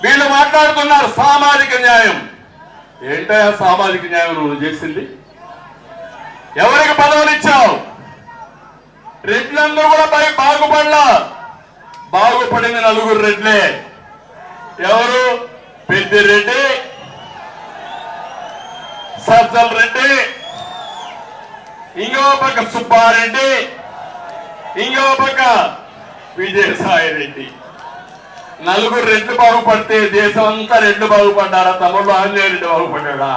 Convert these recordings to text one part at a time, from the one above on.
వీళ్ళు మాట్లాడుతున్నారు సామాజిక న్యాయం. ఏంటయ్యా సామాజిక న్యాయం నువ్వు చేసింది? ఎవరికి పదవులు ఇచ్చావు? రెడ్లందరూ కూడా బాగుపడలా. బాగుపడింది నలుగురు రెడ్లే. ఎవరు? పెద్దిరెడ్డి, సజ్జల రెడ్డి, ఇంకో పక్క సుబ్బారెడ్డి, ఇంకో పక్క విజయసాయి రెడ్డి. నలుగురు రెడ్లు బాగుపడితే దేశం అంతా రెడ్లు బాగుపడ్డారా? తమ్ముళ్ళు ఆంజనేయ రెడ్డి బాగుపడ్డా?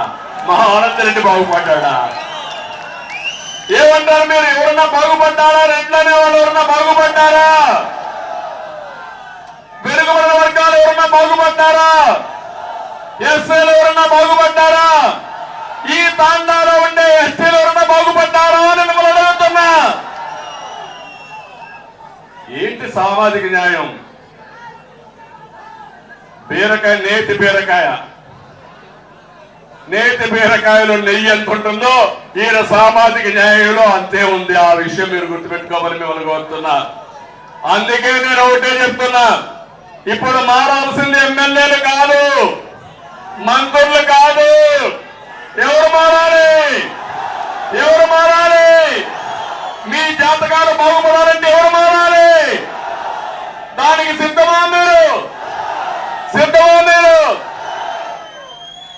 మహానంద రెడ్డి బాగుపడ్డా? ఏమంటారు మీరు? ఎవరన్నా బాగుపడ్డారా? రెడ్లు అనే వాళ్ళు ఎవరన్నా బాగుపడ్డారా? వెనుకబడిన వర్గాలు ఎవరన్నా బాగుపడ్డారా? ఎస్సీలు ఎవరన్నా బాగుపడ్డారా? ఈ తాండాలో ఉండే ఎస్టీలు ఎవరన్నా బాగుపడ్డారా అని మిమ్మల్ని అడుగుతున్నా. ఏంటి సామాజిక న్యాయం? బీరకాయ, నేతి బీరకాయ, నేతి బీరకాయలో నెయ్యి ఎంత ఉంటుందో ఈయన సామాజిక న్యాయంలో అంతే ఉంది. ఆ విషయం మీరు గుర్తుపెట్టుకోమని మిమ్మల్ని కోరుతున్నా. అందుకే నేను ఒకటే చెప్తున్నా, ఇప్పుడు మారాల్సింది ఎమ్మెల్యేలు కాదు, మంత్రులు కాదు. ఎవరు మారాలి? ఎవరు మారాలి? మీ జాతకాలు బాగుపడాలంటే ఎవరు మారాలి? దానికి సిద్ధమా మీరు? సిద్ధమా మీరు?